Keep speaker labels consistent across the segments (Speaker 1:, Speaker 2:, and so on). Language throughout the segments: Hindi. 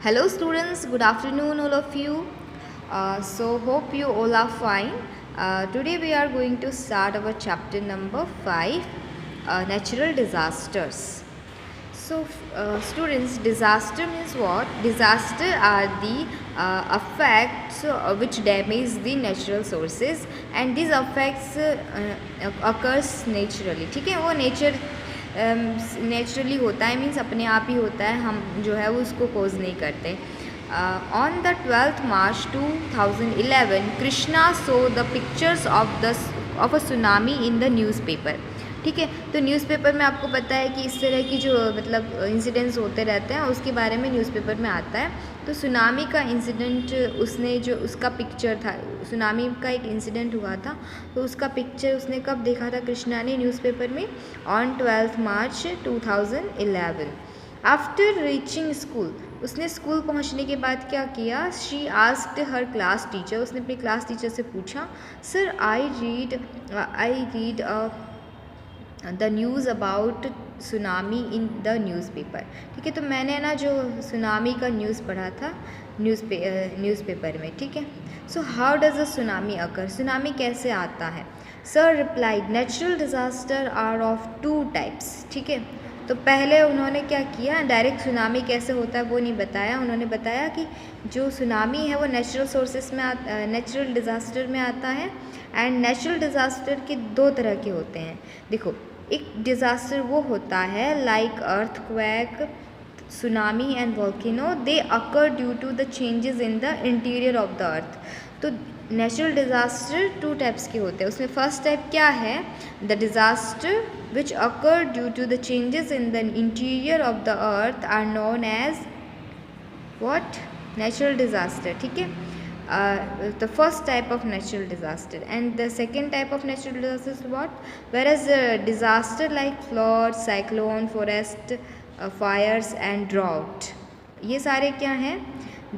Speaker 1: Hello students, good afternoon all of you. So hope you all are fine. Today we are going to start our chapter number 5, natural disasters. So students, disaster means what? Disaster are the effects which damage the natural sources and these effects occurs naturally. ठीक है, वो नेचुरली होता है, मीन्स अपने आप ही होता है, हम जो है वो उसको कोज नहीं करते. On the 12th March 2011 Krishna so the pictures of a tsunami in the newspaper. ठीक है, तो न्यूज़पेपर में आपको पता है कि इस तरह की जो मतलब इंसिडेंट्स होते रहते हैं उसके बारे में न्यूज़पेपर में आता है. तो सुनामी का इंसिडेंट उसने जो उसका पिक्चर था, सुनामी का एक इंसिडेंट हुआ था तो उसका पिक्चर उसने कब देखा था कृष्णा ने न्यूज़पेपर में? On 12th March 2011. After reaching school, उसने स्कूल पहुंचने के बाद क्या किया? She asked her class teacher, उसने अपनी क्लास टीचर से पूछा, sir I read the news about tsunami in the newspaper. ठीक है, तो मैंने ना जो सुनामी का न्यूज़ पढ़ा था न्यूज़पेपर में. ठीक है, so how does a tsunami occur, tsunami कैसे आता है? Sir replied, natural disaster are of 2 types. ठीक है, तो पहले उन्होंने क्या किया, डायरेक्ट सुनामी कैसे होता है वो नहीं बताया, उन्होंने बताया कि जो सुनामी है वो नेचुरल सोर्सेस में नेचुरल डिज़ास्टर में आता है. एंड नेचुरल डिज़ास्टर के 2 तरह के होते हैं. देखो, एक डिज़ास्टर वो होता है like earthquake, tsunami and volcano, they occur due to the changes in the interior of the earth. तो नेचुरल डिज़ास्टर 2 टाइप्स के होते हैं. उसमें फर्स्ट टाइप क्या है? The disaster which occur due to the changes in the interior of the earth are known as what? Natural disaster. ठीक है, the first type of natural disaster. And the second type of natural disaster is what? Whereas disaster like flood, cyclone, forest fires and drought, ये सारे क्या हैं?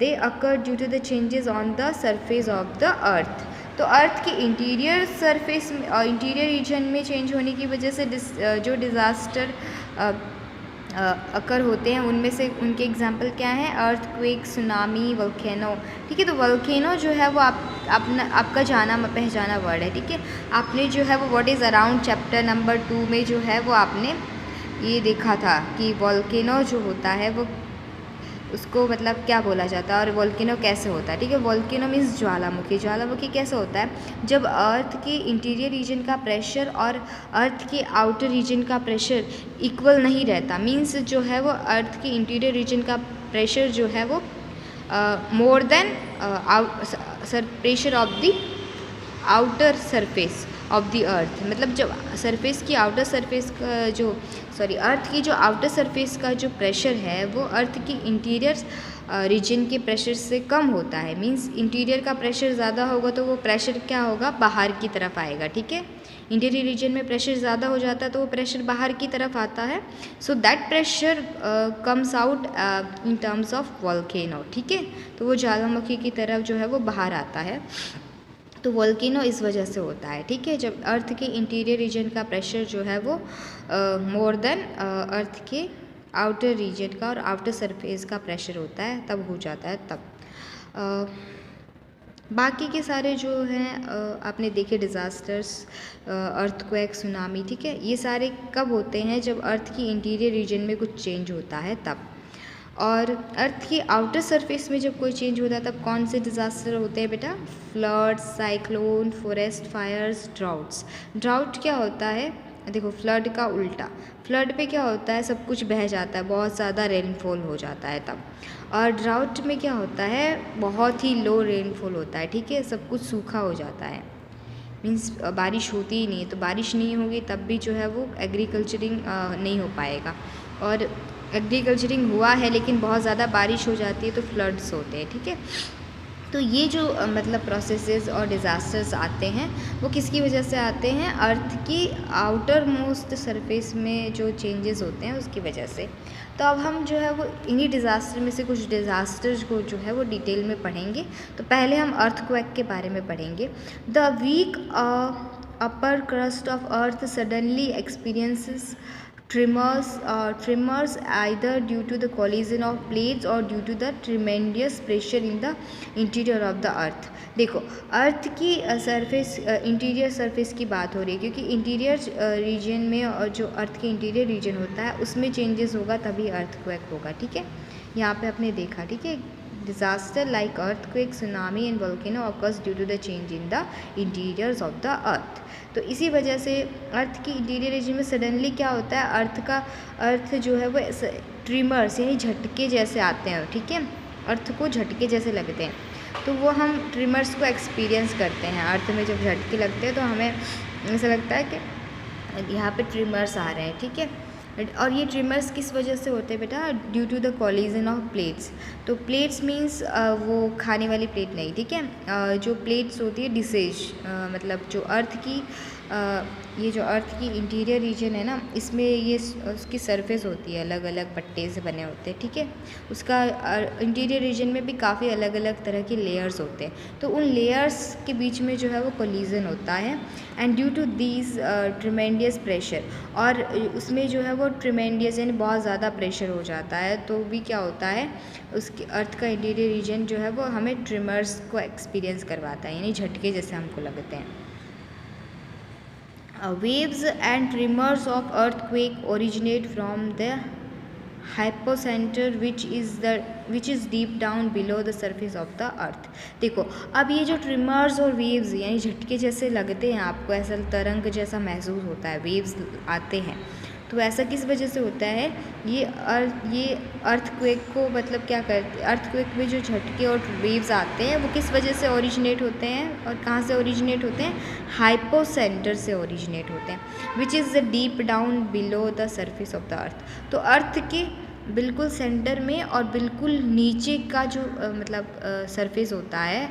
Speaker 1: They occur due to the changes on the surface of the earth. तो अर्थ के इंटीरियर सरफेस और इंटीरियर रीजन में चेंज होने की वजह से जो डिज़ास्टर अकर होते हैं उनमें से उनके एग्जाम्पल क्या हैं? Earthquake, tsunami, volcano. ठीक है, तो वोल्केनो जो है वो आपका जाना पहचाना वर्ड है. ठीक है, आपने जो है वो what is around chapter number 2 में जो है वो आपने ये देखा था कि वोल्केनो जो होता है वो उसको मतलब क्या बोला जाता है और वोल्केनो कैसे होता है. ठीक है, वोल्केनो मीन्स ज्वालामुखी. ज्वालामुखी कैसे होता है? जब अर्थ के इंटीरियर रीजन का प्रेशर और अर्थ के आउटर रीजन का प्रेशर इक्वल नहीं रहता. मीन्स जो है वो अर्थ के इंटीरियर रीजन का प्रेशर जो है वो more than pressure of the outer surface of the अर्थ. मतलब जब सरफेस की आउटर सरफेस का जो अर्थ की जो आउटर सरफेस का जो प्रेशर है वो अर्थ की इंटीरियर रीजन के प्रेशर से कम होता है. मींस इंटीरियर का प्रेशर ज़्यादा होगा तो वो प्रेशर क्या होगा? बाहर की तरफ आएगा. ठीक है, इंटीरियर रीजन में प्रेशर ज़्यादा हो जाता है तो वो प्रेशर बाहर की तरफ आता है. So that pressure comes out in terms of volcano. ठीक है, तो वो ज्वालामुखी की तरफ जो है वो बाहर आता है. तो वोल्केनो इस वजह से होता है. ठीक है, जब अर्थ के इंटीरियर रीजन का प्रेशर जो है वो मोर देन अर्थ के आउटर रीजन का और आउटर सरफेस का प्रेशर होता है तब हो जाता है. तब बाकी के सारे जो हैं आपने देखे डिज़ास्टर्स, अर्थक्वेक, सुनामी. ठीक है, ये सारे कब होते हैं? जब अर्थ की इंटीरियर रीजन में कुछ चेंज होता है तब. और अर्थ की आउटर सरफेस में जब कोई चेंज होता है तब कौन से डिज़ास्टर होते हैं बेटा? Flood, cyclone, forest fires, droughts. Drought क्या होता है? देखो, फ्लड का उल्टा. फ्लड पे क्या होता है? सब कुछ बह जाता है, बहुत ज़्यादा रेनफॉल हो जाता है तब. और ड्राउट में क्या होता है? बहुत ही लो रेनफॉल होता है. ठीक है, सब कुछ सूखा हो जाता है. मीन्स बारिश होती ही नहीं है. तो बारिश नहीं होगी तब भी जो है वो एग्रीकल्चरिंग नहीं हो पाएगा. और एग्रीकल्चरिंग हुआ है लेकिन बहुत ज़्यादा बारिश हो जाती है तो फ्लड्स होते हैं. ठीक है, तो ये जो मतलब प्रोसेसेस और डिज़ास्टर्स आते हैं वो किसकी वजह से आते हैं? अर्थ की आउटर मोस्ट सरफेस में जो चेंजेस होते हैं उसकी वजह से. तो अब हम जो है वो इन्हीं डिज़ास्टर में से कुछ डिज़ास्टर्स को जो है वो डिटेल में पढ़ेंगे. तो पहले हम अर्थक्वेक के बारे में पढ़ेंगे. The weak upper crust of earth suddenly experiences tremors either due to the collision of plates or due to the tremendous pressure in the interior of the earth। देखो अर्थ की सरफेस, इंटीरियर सरफेस की बात हो रही है, क्योंकि इंटीरियर रीजन में और जो अर्थ के इंटीरियर रीजन होता है उसमें चेंजेस होगा तभी अर्थक्वेक होगा। ठीक है, यहाँ पे आपने देखा। ठीक है, disaster like earthquake, tsunami and volcano occurs due to the change in the interiors of the earth. तो इसी वजह से अर्थ की इंटीरियर रीजन में सडनली क्या होता है, अर्थ जो है वो ट्रिमर्स यानी झटके जैसे आते हैं। ठीक है, अर्थ को झटके जैसे लगते हैं, तो वो हम ट्रिमर्स को एक्सपीरियंस करते हैं। अर्थ में जब झटके लगते हैं तो हमें ऐसा लगता है कि यहाँ पे ट्रिमर्स आ रहे हैं। ठीक है, और ये ट्रिमर्स किस वजह से होते हैं बेटा, due to the collision of plates. तो प्लेट्स मीन्स वो खाने वाली प्लेट नहीं। ठीक है, जो प्लेट्स होती है डिशेज, मतलब जो अर्थ की ये जो अर्थ की इंटीरियर रीजन है ना, इसमें ये उसकी सरफेस होती है अलग अलग पट्टे से बने होते हैं। ठीक है, उसका इंटीरियर रीजन में भी काफ़ी अलग अलग तरह के लेयर्स होते हैं, तो उन लेयर्स के बीच में जो है वो कोलिजन होता है। And due to these tremendous pressure, और उसमें जो है वो ट्रिमेंडियस यानी बहुत ज़्यादा प्रेशर हो जाता है, तो भी क्या होता है, उसकी अर्थ का इंटीरियर रीजन जो है वो हमें ट्रिमर्स को एक्सपीरियंस करवाता है, यानी झटके जैसे हमको लगते हैं। Waves and tremors of earthquake originate from the hypocenter which is deep down below the surface of the earth। देखो अब ये जो ट्रिमर्स और वेव्स यानी झटके जैसे लगते हैं, आपको ऐसा तरंग जैसा महसूस होता है, वेव्स आते हैं, तो ऐसा किस वजह से होता है, ये अर्थक्वेक को मतलब क्या करते, अर्थक्वेक में जो झटके और वेव्स आते हैं वो किस वजह से ओरिजिनेट होते हैं और कहाँ से ओरिजिनेट होते हैं, हाइपोसेंटर से ओरिजिनेट होते हैं, which is the deep down below the surface of the earth. तो अर्थ के बिल्कुल सेंटर में और बिल्कुल नीचे का जो मतलब सरफेस होता है,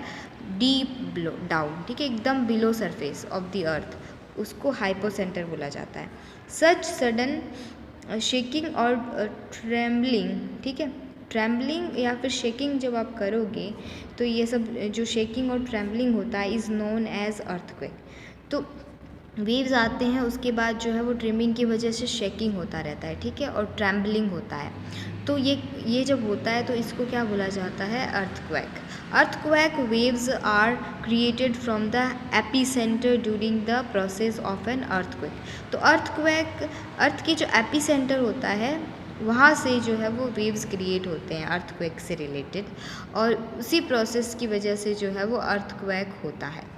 Speaker 1: डीप डाउन। ठीक है, एकदम बिलो सरफेस ऑफ द अर्थ, उसको हाइपोसेंटर बोला जाता है। सच सडन शेकिंग और ट्रेम्बलिंग, ठीक है, ट्रेम्बलिंग या फिर शेकिंग जब आप करोगे तो ये सब जो शेकिंग और ट्रेम्बलिंग होता है इज़ नोन एज अर्थक्वेक। तो वेव्स आते हैं, उसके बाद जो है वो ट्रिमिंग की वजह से शेकिंग होता रहता है। ठीक है, और ट्रेम्बलिंग होता है, तो ये जब होता है तो इसको क्या बोला जाता है, earthquake. Earthquake waves are created from the epicentre during the process of an earthquake. तो अर्थक्वेक, अर्थ की जो एपीसेंटर होता है वहाँ से जो है वो वेव्स क्रिएट होते हैं अर्थक्वेक से रिलेटेड, और उसी प्रोसेस की वजह से जो है वो अर्थक्वेक होता है।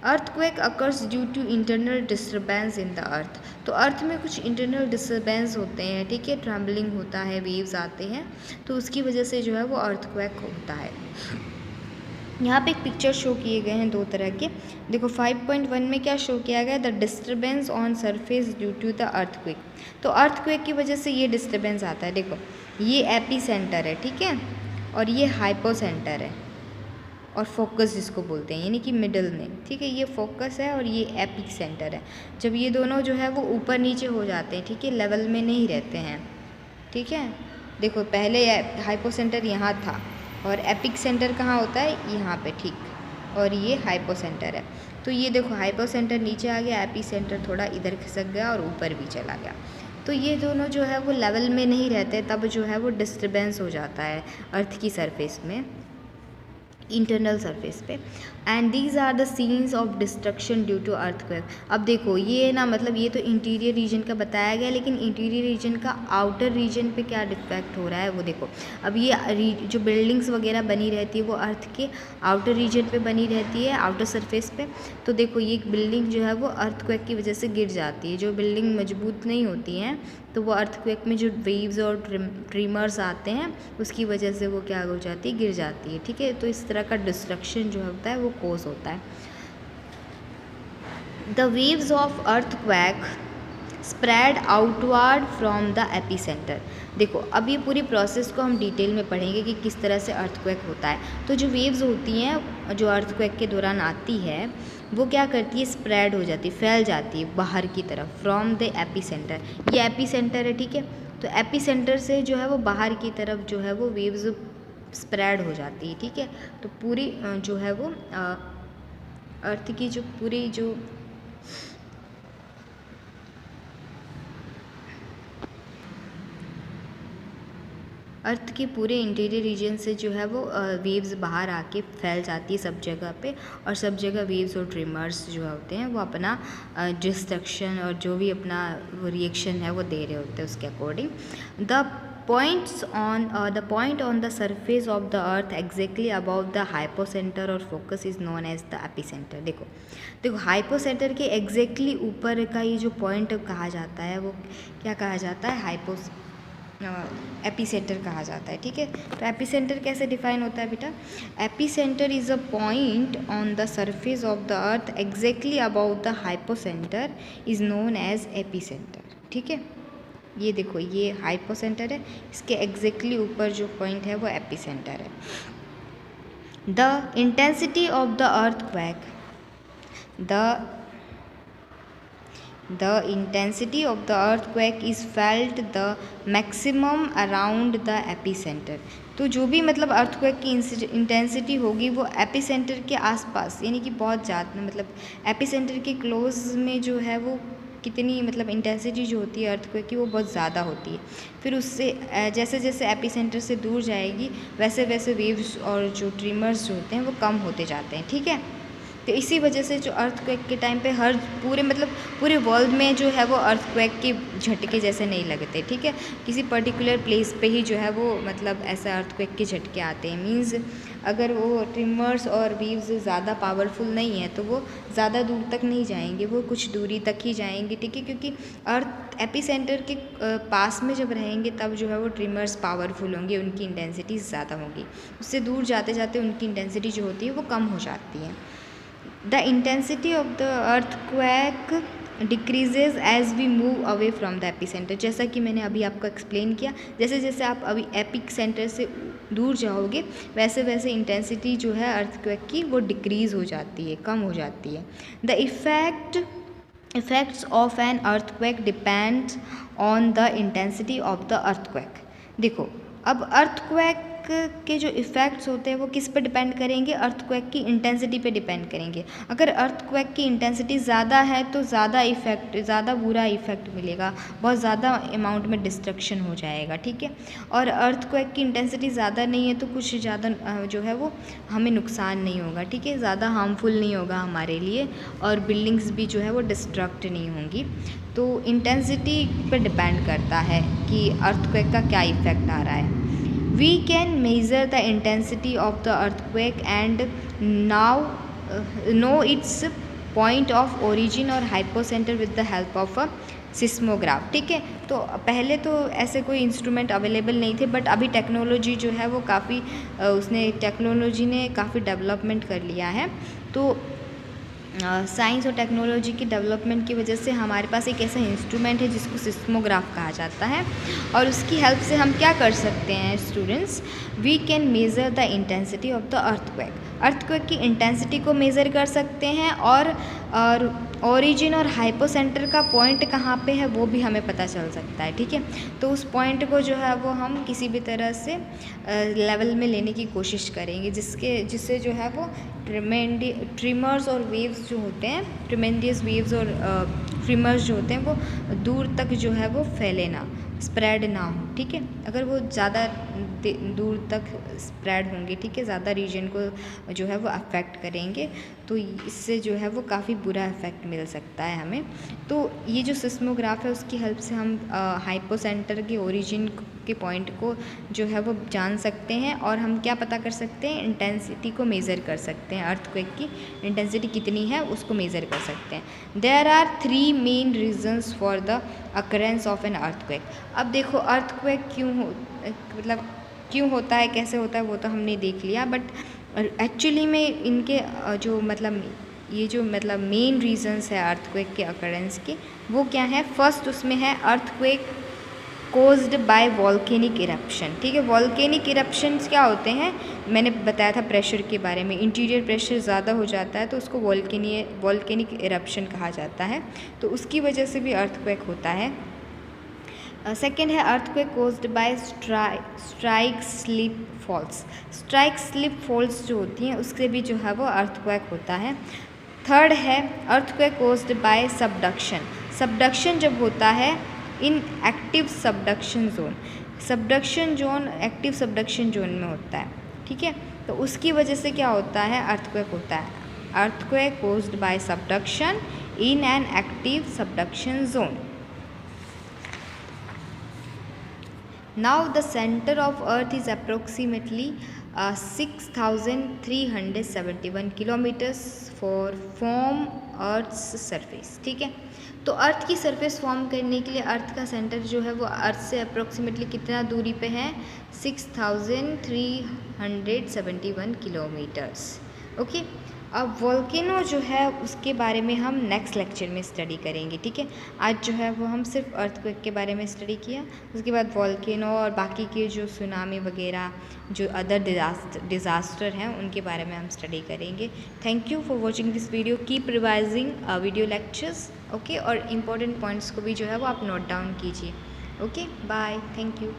Speaker 1: Earthquake occurs due to internal disturbance in the earth. तो अर्थ में कुछ इंटरनल डिस्टर्बेंस होते हैं। ठीक है, ट्रम्बलिंग होता है, वेव्स आते हैं, तो उसकी वजह से जो है वो अर्थक्वेक होता है। यहाँ पे एक पिक्चर शो किए गए हैं दो तरह के। देखो 5.1 में क्या शो किया गया, the disturbance on surface due to the earthquake. तो अर्थक्वेक की वजह से ये डिस्टर्बेंस आता है। देखो ये एपी सेंटर है, ठीक है, और ये हाइपोसेंटर है, और फोकस जिसको बोलते हैं, यानी कि मिडल में। ठीक है, ये फोकस है और ये एपिक सेंटर है। जब ये दोनों जो है वो ऊपर नीचे हो जाते हैं, ठीक है, लेवल में नहीं रहते हैं। ठीक है, देखो पहले हाइपोसेंटर यहाँ था और एपिक सेंटर कहाँ होता है, यहाँ पे। ठीक, और ये हाइपोसेंटर है, तो ये देखो हाइपोसेंटर नीचे आ गया, एपिक सेंटर थोड़ा इधर खिसक गया और ऊपर भी चला गया। तो ये दोनों जो है वो लेवल में नहीं रहते, तब जो है वो डिस्टर्बेंस हो जाता है अर्थ की सरफेस में, इंटरनल सरफेस पे। And these are the scenes of destruction due to earthquake. अब देखो ये ना, मतलब ये तो इंटीरियर रीजन का बताया गया, लेकिन इंटीरियर रीजन का आउटर रीजन पे क्या डिफेक्ट हो रहा है वो देखो। अब ये जो बिल्डिंग्स वगैरह बनी रहती है वो अर्थ के आउटर रीजन पे बनी रहती है, आउटर सरफेस पे। तो देखो ये बिल्डिंग जो है वो अर्थक्वेक की वजह से गिर जाती है। जो बिल्डिंग मजबूत नहीं होती हैं तो वो अर्थक्वेक में जो वेव्स और ट्रिमर्स आते हैं उसकी वजह से वो क्या हो जाती है, गिर जाती है। ठीक है, तो इस तरह का डिस्ट्रक्शन जो होता है वो कोज होता है। The waves of earthquake spread outward from the epicentre. देखो अब ये पूरी प्रोसेस को हम डिटेल में पढ़ेंगे कि किस तरह से अर्थक्वेक होता है। तो जो वेव्स होती हैं जो अर्थक्वेक के दौरान आती है वो क्या करती है, स्प्रेड हो जाती है, फैल जाती है बाहर की तरफ, फ्रॉम द एपीसेंटर। ये एपीसेंटर है, ठीक है, तो एपीसेंटर से जो है वो बाहर की तरफ जो है वो वेव्स स्प्रेड हो जाती है। ठीक है, तो पूरी जो है वो अर्थ की जो पूरी जो अर्थ के पूरे इंटीरियर रीजन से जो है वो वेव्स बाहर आके फैल जाती है सब जगह पे, और सब जगह वेव्स और ट्रिमर्स जो होते हैं वो अपना डिस्ट्रक्शन और जो भी अपना रिएक्शन है वो दे रहे होते हैं उसके according. The point on the surface of the earth exactly above the hypocenter और focus is known as the epicenter। देखो हाइपोसेंटर के एग्जैक्टली ऊपर का ये जो पॉइंट कहा जाता है वो क्या कहा जाता है, एपीसेंटर कहा जाता है। ठीक है, तो एपीसेंटर कैसे डिफाइन होता है बेटा, epicentre is a point on the surface of the earth exactly above the hypocentre is known as epicentre. ठीक है, ये देखो ये हाइपोसेंटर है, इसके एग्जैक्टली ऊपर जो पॉइंट है वो एपीसेंटर है। The intensity of the earthquake The intensity of the earthquake is felt the maximum around the epicenter। तो जो भी मतलब अर्थक्वेक की इंटेंसिटी होगी वो एपीसेंटर के आसपास, यानी कि बहुत ज़्यादा, मतलब एपीसेंटर के क्लोज में जो है वो कितनी मतलब इंटेंसिटी जो होती है अर्थक्वेक की वो बहुत ज़्यादा होती है। फिर उससे जैसे जैसे एपीसेंटर से दूर जाएगी वैसे वैसे वेव्स और जो ट्रिमर्स जो होते हैं वो कम होते जाते हैं। ठीक है, तो इसी वजह से जो अर्थक्वेक के टाइम पे हर पूरे वर्ल्ड में जो है वो अर्थक्वेक के झटके जैसे नहीं लगते। ठीक है, किसी पर्टिकुलर प्लेस पे ही जो है वो मतलब ऐसा अर्थक्वेक के झटके आते हैं। मींस अगर वो ट्रिमर्स और वेव्स ज़्यादा पावरफुल नहीं है तो वो ज़्यादा दूर तक नहीं जाएंगे, वो कुछ दूरी तक ही जाएंगे। ठीक है, क्योंकि अर्थ एपीसेंटर के पास में जब रहेंगे तब जो है वो ट्रिमर्स पावरफुल होंगे, उनकी इंटेंसिटी ज़्यादा होगी। उससे दूर जाते जाते उनकी इंटेंसिटी जो होती है वो कम हो जाती है। The intensity of the earthquake decreases as we move away from the epicenter। जैसा कि मैंने अभी आपको एक्सप्लेन किया, जैसे जैसे आप अभी एपिक सेंटर से दूर जाओगे वैसे वैसे इंटेंसिटी जो है अर्थक्वेक की वो डिक्रीज़ हो जाती है, कम हो जाती है। The effects of an earthquake depends on the intensity of the earthquake. देखो अब अर्थक्वेक के जो इफ़ेक्ट्स होते हैं वो किस पे डिपेंड करेंगे, अर्थक्वेक की इंटेंसिटी पे डिपेंड करेंगे। अगर अर्थक्वेक की इंटेंसिटी ज़्यादा है तो ज़्यादा बुरा इफेक्ट मिलेगा, बहुत ज़्यादा अमाउंट में डिस्ट्रक्शन हो जाएगा। ठीक है, और अर्थक्वेक की इंटेंसिटी ज़्यादा नहीं है तो कुछ ज़्यादा जो है वो हमें नुकसान नहीं होगा। ठीक है, ज़्यादा हार्मफुल नहीं होगा हमारे लिए, और बिल्डिंग्स भी जो है वो डिस्ट्रक्ट नहीं होंगी। तो इंटेंसिटी पर डिपेंड करता है कि अर्थक्वेक का क्या इफ़ेक्ट आ रहा है। We can measure the intensity of the earthquake and now know its point of origin और hypocenter with the help of a seismograph. ठीक है, तो पहले तो ऐसे कोई इंस्ट्रूमेंट अवेलेबल नहीं थे, बट अभी टेक्नोलॉजी जो है वो टेक्नोलॉजी ने काफ़ी डेवलपमेंट कर लिया है। तो साइंस और टेक्नोलॉजी की डेवलपमेंट की वजह से हमारे पास एक ऐसा इंस्ट्रूमेंट है जिसको सिस्मोग्राफ कहा जाता है, और उसकी हेल्प से हम क्या कर सकते हैं students, we can measure the intensity of the earthquake की इंटेंसिटी को मेज़र कर सकते हैं, और ओरिजिन और हाइपोसेंटर का पॉइंट कहाँ पे है वो भी हमें पता चल सकता है। ठीक है, तो उस पॉइंट को जो है वो हम किसी भी तरह से लेवल में लेने की कोशिश करेंगे जिससे जो है वो ट्रिमर्स और वेव्स जो होते हैं, ट्रिमेंडियस वेव्स और ट्रिमर्स जो होते हैं वो दूर तक जो है वो फैले ना, स्प्रेड ना हो। ठीक है, अगर वो ज़्यादा दूर तक स्प्रेड होंगे, ठीक है, ज़्यादा रीजन को जो है वो अफेक्ट करेंगे तो इससे जो है वो काफ़ी बुरा इफेक्ट मिल सकता है हमें। तो ये जो सिस्मोग्राफ है उसकी हेल्प से हम हाइपोसेंटर के ओरिजिन के पॉइंट को जो है वो जान सकते हैं, और हम क्या पता कर सकते हैं, इंटेंसिटी को मेज़र कर सकते हैं, अर्थक्वेक की इंटेंसिटी कितनी है उसको मेज़र कर सकते हैं। There are 3 main reasons for the occurrence of an earthquake. अब देखो अर्थक्वेक क्यों होता है, कैसे होता है वो तो हमने देख लिया, बट एक्चुअली में इनके जो मेन रीजंस है अर्थक्वेक के अकरेंस के वो क्या है। फर्स्ट उसमें है earthquake caused bye volcanic eruption. ठीक है, वॉल्केनिक इरप्शंस क्या होते हैं, मैंने बताया था प्रेशर के बारे में, इंटीरियर प्रेशर ज़्यादा हो जाता है तो उसको वॉल्केनिक इरप्शन कहा जाता है, तो उसकी वजह से भी अर्थक्वेक होता है। सेकेंड है earthquake caused by strike slip faults. Strike slip faults जो होती हैं उससे भी जो है वो अर्थक्वेक होता है। थर्ड है earthquake caused bye subduction. Subduction जब होता है इन active subduction zone. Subduction zone active subduction zone में होता है, ठीक है। तो उसकी वजह से क्या होता है, अर्थक्वेक होता है। Earthquake caused bye subduction in an active subduction zone. Now the center of Earth is approximately 6,371 kilometers for form Earth's surface, ठीक है। तो अर्थ की सरफेस फॉर्म करने के लिए अर्थ का सेंटर जो है वो अर्थ से अप्रोक्सीमेटली कितना दूरी पे है, 6,371 किलोमीटर्स, ओके। अब वोल्केनो जो है उसके बारे में हम नेक्स्ट लेक्चर में स्टडी करेंगे, ठीक है। आज जो है वो हम सिर्फ अर्थक्वेक के बारे में स्टडी किया, उसके बाद वोल्केनो और बाकी के जो सुनामी वगैरह जो अदर डिज़ास्टर हैं उनके बारे में हम स्टडी करेंगे। Thank you for watching this video, keep revising video lectures, okay. और इम्पोर्टेंट पॉइंट्स को भी जो है वो आप नोट डाउन कीजिए, ओके। Bye, thank you.